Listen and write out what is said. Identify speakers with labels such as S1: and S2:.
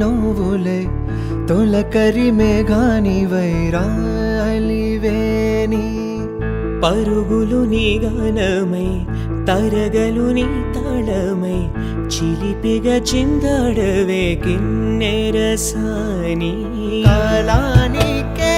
S1: నువ్వులే తొలకరి మేఘాని వైరాలివేని
S2: పరుగులు నీ గానమై తరగలు నీ తాళమై చిలిపిగా చిందాడవే కిన్నెరసాని
S1: కాలానికే